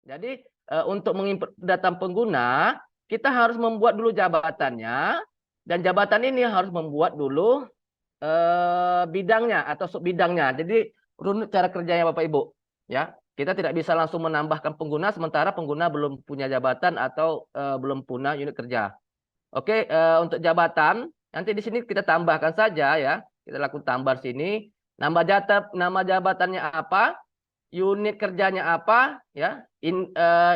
Jadi untuk mengimport data pengguna, kita harus membuat dulu jabatannya, dan jabatan ini harus membuat dulu bidangnya atau sub bidangnya. Jadi runut cara kerjanya Bapak Ibu. Ya, kita tidak bisa langsung menambahkan pengguna sementara pengguna belum punya jabatan atau belum punya unit kerja. Oke, untuk jabatan nanti di sini kita tambahkan saja ya. Kita lakukan tambah sini. Nama jabatannya apa? Unit kerjanya apa? Ya,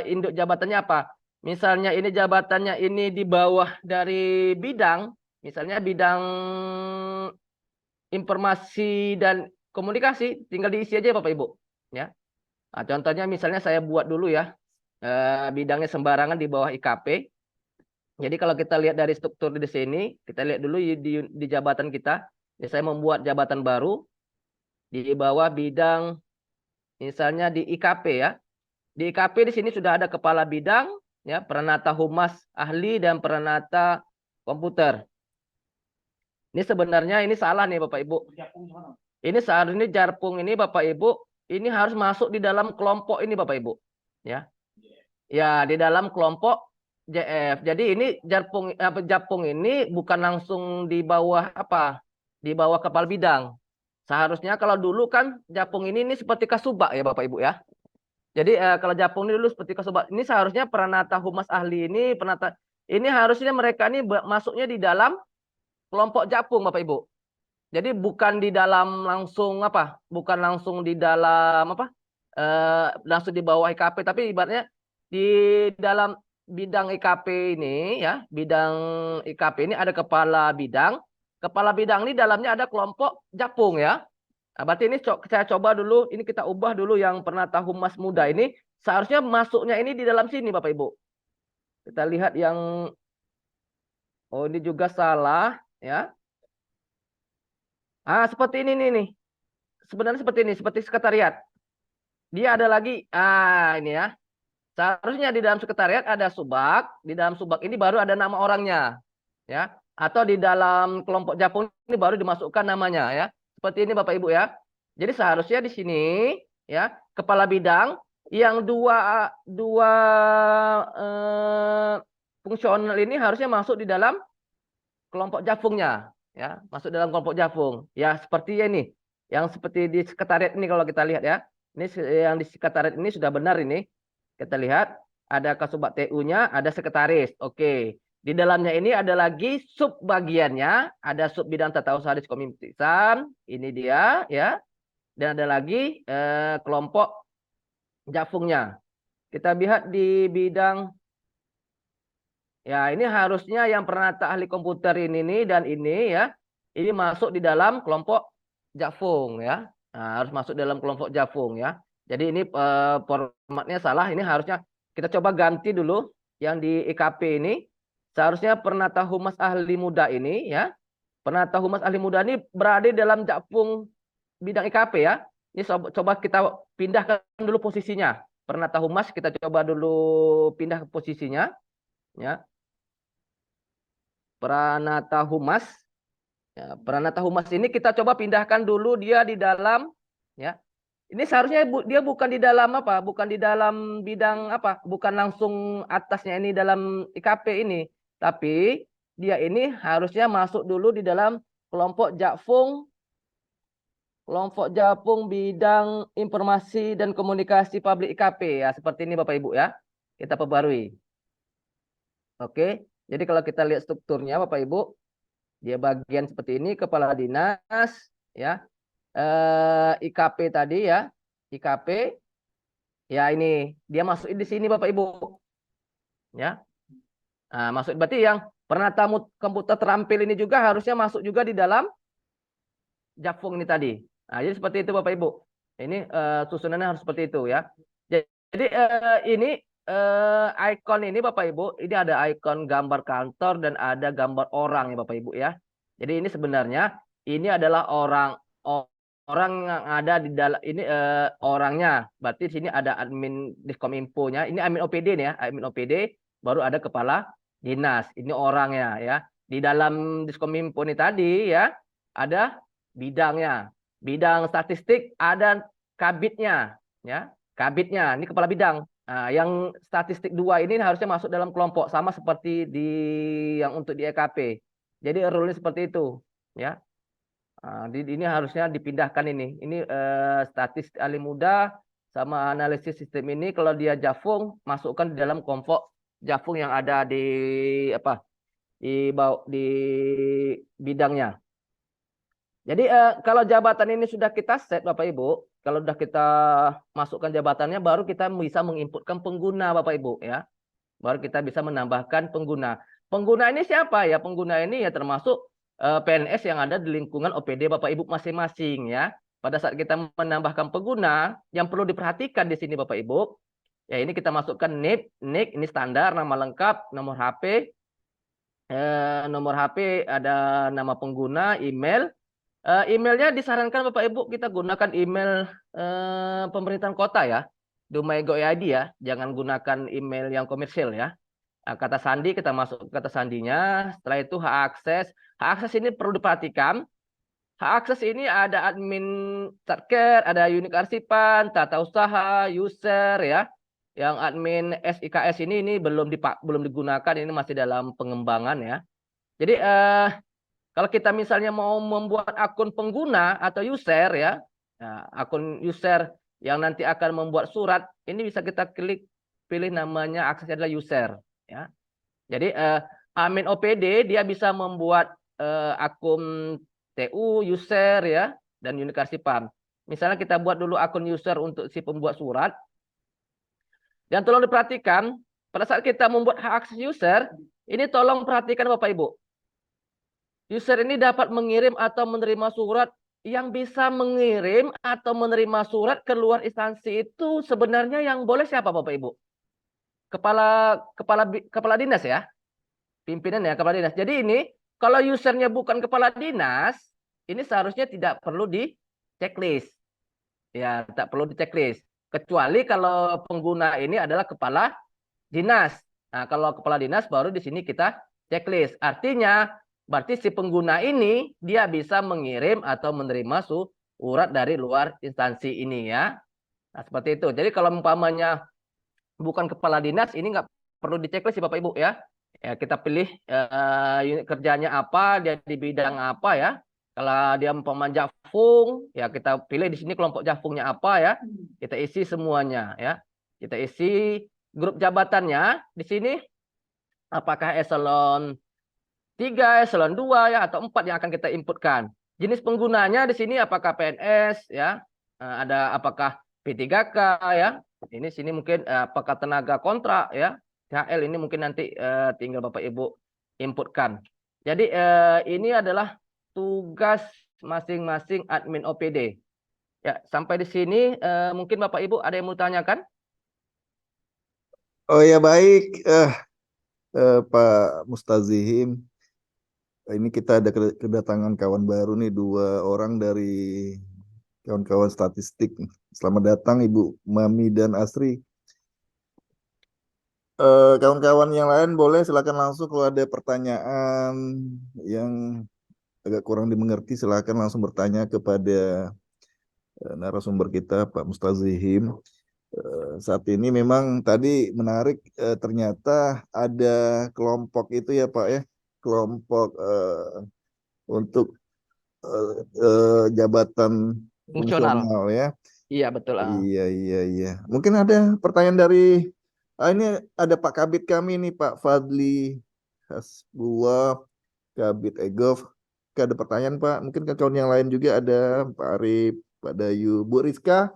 induk jabatannya apa? Misalnya ini jabatannya ini di bawah dari bidang, misalnya bidang informasi dan komunikasi, tinggal diisi aja Bapak Ibu. Ya. Nah, contohnya misalnya saya buat dulu ya, bidangnya sembarangan di bawah IKP. Jadi kalau kita lihat dari struktur di sini, kita lihat dulu di jabatan kita. Jadi saya membuat jabatan baru di bawah bidang, misalnya di IKP ya. Di IKP di sini sudah ada kepala bidang, ya, peranata humas ahli dan peranata komputer. Ini sebenarnya ini salah nih Bapak Ibu. Ini seharusnya Jarpung ini Bapak Ibu, ini harus masuk di dalam kelompok ini Bapak Ibu. Ya. Ya, di dalam kelompok JF. Jadi ini Japung ini bukan langsung di bawah apa? Di bawah kepala bidang. Seharusnya kalau dulu kan Japung ini seperti Kasubag ya Bapak Ibu ya. Jadi kalau Japung ini dulu seperti Kasubag. Ini seharusnya peranata humas ahli ini, peranata ini harusnya mereka ini masuknya di dalam kelompok Japung Bapak Ibu. Jadi bukan di dalam langsung apa? Bukan langsung di dalam apa? Langsung di bawah IKP, tapi ibaratnya di dalam bidang IKP ini ya, bidang IKP ini ada kepala bidang. Kepala bidang ini dalamnya ada kelompok Japung ya. Nah, berarti ini saya coba dulu, ini kita ubah dulu yang Penata Humas Muda ini. Seharusnya masuknya ini di dalam sini Bapak Ibu. Kita lihat yang, oh ini juga salah ya. Ah, seperti ini nih. Sebenarnya seperti ini, seperti sekretariat. Dia ada lagi, ini ya. Seharusnya di dalam sekretariat ada subak, di dalam subak ini baru ada nama orangnya, ya. Atau di dalam kelompok Japung ini baru dimasukkan namanya, ya. Seperti ini Bapak Ibu ya. Jadi seharusnya di sini, ya, kepala bidang yang dua dua fungsional ini harusnya masuk di dalam kelompok Japungnya, ya, masuk dalam kelompok Japung. Ya, seperti ini, yang seperti di sekretariat ini kalau kita lihat ya. Ini yang di sekretariat ini sudah benar ini. Kita lihat ada Kasubag TU-nya, ada sekretaris. Oke. Di dalamnya ini ada lagi sub bagiannya, ada sub bidang tata usaha diskominitisan, ini dia ya. Dan ada lagi kelompok Japungnya. Kita lihat di bidang, ya ini harusnya yang peranata ahli komputer ini nih dan ini ya. Ini masuk di dalam kelompok Japung ya. Nah, harus masuk dalam kelompok Japung ya. Jadi ini formatnya salah. Ini harusnya kita coba ganti dulu yang di IKP ini. Seharusnya Penata Humas Ahli Muda ini ya. Penata Humas Ahli Muda ini berada dalam Japung bidang IKP ya. Ini coba kita pindahkan dulu posisinya. Penata Humas kita coba dulu pindah ke posisinya ya. Pranata Humas. Ya, Pranata Humas ini kita coba pindahkan dulu dia di dalam ya. Ini seharusnya dia bukan di dalam apa? Bukan di dalam bidang apa? Bukan langsung atasnya ini dalam IKP ini, tapi dia ini harusnya masuk dulu di dalam kelompok Japung bidang informasi dan komunikasi publik IKP ya, seperti ini Bapak Ibu ya. Kita perbarui. Oke. Jadi kalau kita lihat strukturnya Bapak Ibu, dia bagian seperti ini, kepala dinas, ya, IKP tadi ya, IKP, ya ini dia masuk di sini Bapak Ibu, ya. Nah, masuk berarti yang Penata Komputer Terampil ini juga harusnya masuk juga di dalam Japung ini tadi. Nah, jadi seperti itu Bapak Ibu. Ini susunannya harus seperti itu ya. Jadi ini ikon ini Bapak Ibu, ini ada ikon gambar kantor dan ada gambar orang ya Bapak Ibu ya. Jadi ini sebenarnya ini adalah orang yang ada di dalam ini orangnya. Berarti di sini ada admin Diskominfo-nya. Ini admin OPD nih ya, admin OPD, baru ada kepala dinas. Ini orangnya ya. Di dalam Diskominfo ini tadi ya, ada bidangnya. Bidang statistik ada kabitnya ya. Kabitnya, ini kepala bidang. Nah, yang statistik 2 ini harusnya masuk dalam kelompok sama seperti di yang untuk di EKP. Jadi rule seperti itu, ya. Nah, ini harusnya dipindahkan ini. Ini statistik ahli muda sama analisis sistem ini kalau dia Jafung masukkan di dalam kelompok Jafung yang ada di apa? Di bidangnya. Jadi kalau jabatan ini sudah kita set Bapak Ibu, kalau sudah kita masukkan jabatannya baru kita bisa menginputkan pengguna Bapak Ibu ya. Baru kita bisa menambahkan pengguna. Pengguna ini siapa ya? Pengguna ini ya termasuk PNS yang ada di lingkungan OPD Bapak Ibu masing-masing ya. Pada saat kita menambahkan pengguna, yang perlu diperhatikan di sini Bapak Ibu, ya ini kita masukkan NIK ini standar, nama lengkap, nomor HP, ada nama pengguna, email. Emailnya disarankan Bapak Ibu kita gunakan email pemerintahan kota ya, Dumai.go.id ya, jangan gunakan email yang komersil ya. Nah, kata sandi kita masuk kata sandinya. Setelah itu hak akses. Hak akses ini perlu diperhatikan. Hak akses ini ada admin Satker, ada unit arsipan, tata usaha, user ya. Yang admin SIKS ini belum digunakan, ini masih dalam pengembangan ya. Jadi kalau kita misalnya mau membuat akun pengguna atau user ya, akun user yang nanti akan membuat surat, ini bisa kita klik pilih namanya aksesnya adalah user ya. Jadi admin OPD dia bisa membuat akun TU user ya dan unit arsipan. Misalnya kita buat dulu akun user untuk si pembuat surat. Dan tolong diperhatikan pada saat kita membuat hak akses user, ini tolong perhatikan Bapak Ibu. User ini dapat mengirim atau menerima surat. Yang bisa mengirim atau menerima surat keluar instansi itu sebenarnya yang boleh siapa Bapak Ibu? Kepala dinas ya. Pimpinan ya kepala dinas. Jadi ini kalau usernya bukan kepala dinas, ini seharusnya tidak perlu di checklist. Ya, tak perlu di checklist. Kecuali kalau pengguna ini adalah kepala dinas. Nah, kalau kepala dinas baru di sini kita checklist. Artinya berarti si pengguna ini dia bisa mengirim atau menerima surat dari luar instansi ini ya. Nah, seperti itu. Jadi kalau umpamanya bukan kepala dinas ini nggak perlu diceklis sih Bapak Ibu ya. Ya kita pilih unit kerjanya apa, dia di bidang apa ya. Kalau dia umpamanya Jafung, ya kita pilih di sini kelompok Jafungnya apa ya. Kita isi semuanya ya. Kita isi grup jabatannya di sini apakah eselon 3, eselon 2 ya atau 4 yang akan kita inputkan. Jenis penggunanya di sini apakah PNS ya, ada apakah P3K ya. Ini sini mungkin apakah tenaga kontrak ya. THL ini mungkin nanti tinggal Bapak Ibu inputkan. Jadi ini adalah tugas masing-masing admin OPD. Ya, sampai di sini mungkin Bapak Ibu ada yang mau tanyakan? Oh ya baik, Pak Mustazihim. Ini kita ada kedatangan kawan baru nih, 2 orang dari kawan-kawan statistik. Selamat datang Ibu Mami dan Asri. Kawan-kawan yang lain boleh silakan langsung kalau ada pertanyaan yang agak kurang dimengerti, silakan langsung bertanya kepada narasumber kita Pak Mustazihim. Saat ini memang tadi menarik, ternyata ada kelompok itu ya Pak ya, kelompok untuk jabatan Fungsional. fungsional ya. Iya betul. Iya iya iya. Mungkin ada pertanyaan dari ini ada Pak Kabit kami nih Pak Fadli Hasbullah, Kabit Egov. Ada pertanyaan Pak. Mungkin kawan yang lain juga ada Pak Arif, Pak Dayu, Bu Rizka.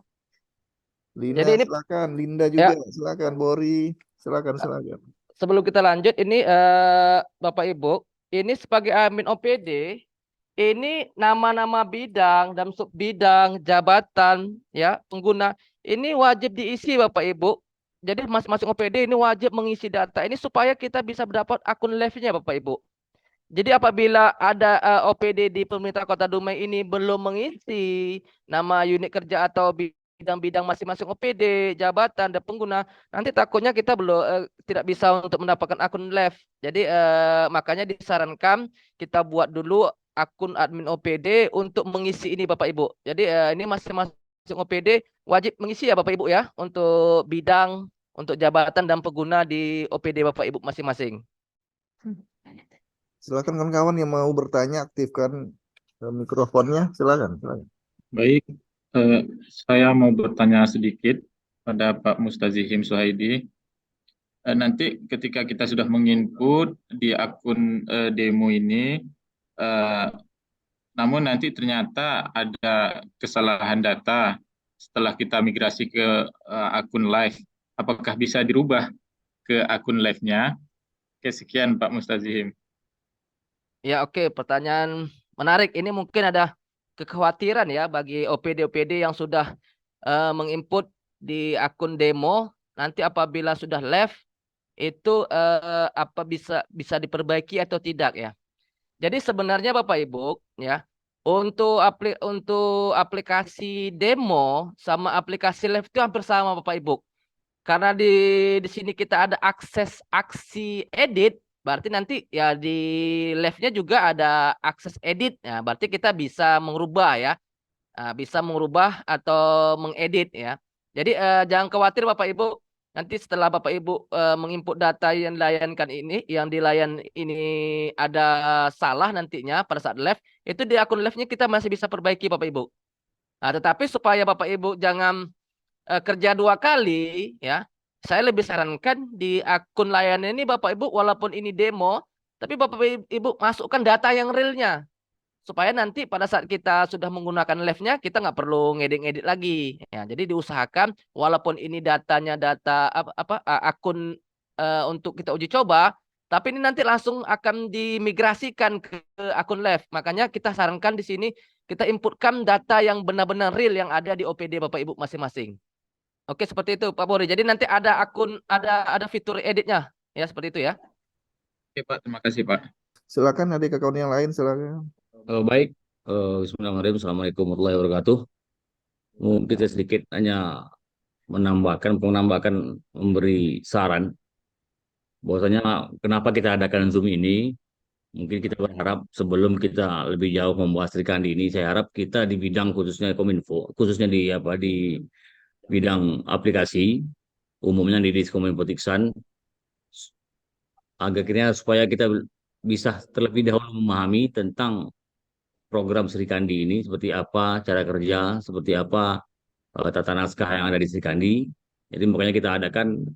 Lina Jadi ini silakan, Linda juga ya silakan, Bori silakan silakan. sebelum kita lanjut ini Bapak Ibu, ini sebagai admin OPD, ini nama-nama bidang dan sub bidang, jabatan, ya pengguna ini wajib diisi Bapak Ibu. Jadi masing-masing OPD ini wajib mengisi data ini supaya kita bisa mendapat akun live-nya Bapak Ibu. Jadi apabila ada OPD di pemerintah Kota Dumai ini belum mengisi nama unit kerja atau bidang-bidang masing-masing OPD, jabatan dan pengguna, nanti takutnya kita belum tidak bisa untuk mendapatkan akun live. Jadi makanya disarankan kita buat dulu akun admin OPD untuk mengisi ini Bapak Ibu. Jadi ini masing-masing OPD wajib mengisi ya Bapak Ibu ya untuk bidang untuk jabatan dan pengguna di OPD Bapak Ibu masing-masing. Silakan kawan-kawan yang mau bertanya, aktifkan mikrofonnya. Silakan. Baik, saya mau bertanya sedikit pada Pak Mustazihim Suhaidi. Nanti ketika kita sudah menginput di akun demo ini, eh, namun nanti ternyata ada kesalahan data setelah kita migrasi ke akun live. Apakah bisa dirubah ke akun live-nya? Oke, sekian Pak Mustazihim. Ya, oke, pertanyaan menarik. Ini mungkin ada kekhawatiran ya bagi OPD-OPD yang sudah menginput di akun demo. Nanti apabila sudah live itu apa bisa diperbaiki atau tidak ya. Jadi sebenarnya Bapak Ibu ya, untuk aplikasi demo sama aplikasi live itu hampir sama Bapak Ibu. Karena di sini kita ada akses aksi edit, berarti nanti ya di live-nya juga ada akses edit. Ya, berarti kita bisa mengubah ya. Bisa mengubah atau mengedit ya. Jadi jangan khawatir Bapak Ibu. Nanti setelah Bapak Ibu menginput data yang dilayankan ini, yang dilayan ini ada salah nantinya pada saat live, itu di akun live-nya kita masih bisa perbaiki Bapak Ibu. Nah, tetapi supaya Bapak Ibu jangan kerja dua kali ya, saya lebih sarankan di akun layanan ini Bapak Ibu walaupun ini demo, tapi Bapak Ibu masukkan data yang realnya supaya nanti pada saat kita sudah menggunakan live-nya kita nggak perlu ngedit-ngedit lagi ya. Jadi diusahakan walaupun ini datanya data akun untuk kita uji coba, tapi ini nanti langsung akan dimigrasikan ke akun live. Makanya kita sarankan di sini kita inputkan data yang benar-benar real yang ada di OPD Bapak Ibu masing-masing. Oke, seperti itu Pak Bori. Jadi nanti ada akun, ada fitur editnya ya, seperti itu ya. Oke Pak, terima kasih Pak. Silakan adik kawan yang lain, silakan. Baik, Bismillahirrahmanirrahim. Assalamualaikum warahmatullahi wabarakatuh. Mungkin saya sedikit hanya menambahkan, memberi saran bahwasanya kenapa kita adakan Zoom ini. Mungkin kita berharap sebelum kita lebih jauh membahas Srikandi ini, saya harap kita di bidang khususnya Kominfo, khususnya di bidang aplikasi, umumnya di Diskominfotiksan, akhirnya supaya kita bisa terlebih dahulu memahami tentang program Srikandi ini seperti apa cara kerja, seperti apa tata naskah yang ada di Srikandi. Jadi makanya kita adakan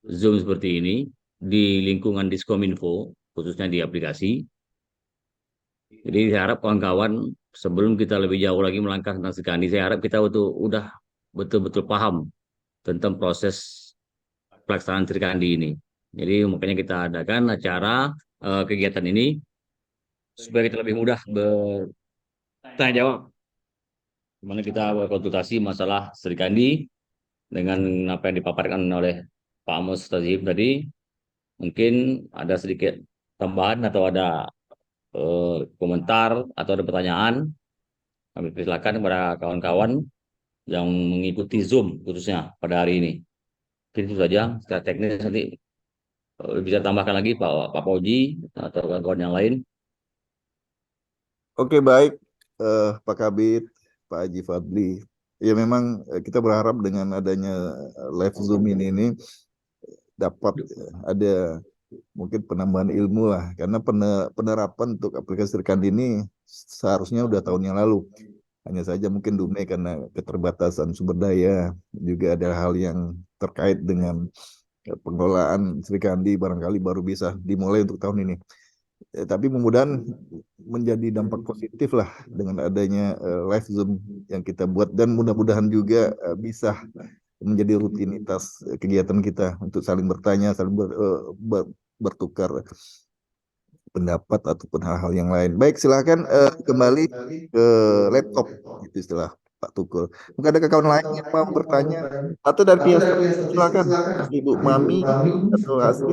Zoom seperti ini di lingkungan Diskominfo, khususnya di aplikasi. Jadi saya harap kawan-kawan sebelum kita lebih jauh lagi melangkah tentang Srikandi, saya harap kita udah betul-betul paham tentang proses pelaksanaan Srikandi ini. Jadi makanya kita adakan acara kegiatan ini supaya kita lebih mudah bertanya jawab. Dimana kita berkonsultasi masalah Srikandi dengan apa yang dipaparkan oleh Pak Amos Tazim tadi. Mungkin ada sedikit tambahan atau ada komentar atau ada pertanyaan. Kami persilakan kepada kawan-kawan yang mengikuti Zoom khususnya pada hari ini. Mungkin itu saja secara teknis, nanti bisa tambahkan lagi Pak Pauji atau kawan-kawan yang lain. Oke, baik, Pak Kabit, Pak Haji Fadli. Ya memang kita berharap dengan adanya live Zoom ini dapat ada mungkin penambahan ilmu lah, karena penerapan untuk aplikasi Srikandi ini seharusnya udah tahun yang lalu. Hanya saja mungkin Dume karena keterbatasan sumber daya, juga ada hal yang terkait dengan pengelolaan Srikandi barangkali baru bisa dimulai untuk tahun ini. Tapi mudah-mudahan menjadi dampak positif lah dengan adanya live Zoom yang kita buat, dan mudah-mudahan juga bisa menjadi rutinitas kegiatan kita untuk saling bertanya, saling bertukar pendapat ataupun hal-hal yang lain. Baik, silakan kembali ke laptop, itu istilah Pak Tukul. Mungkin ada kawan lain yang mau bertanya atau dari pihak silakan Ibu Mami atau Asri.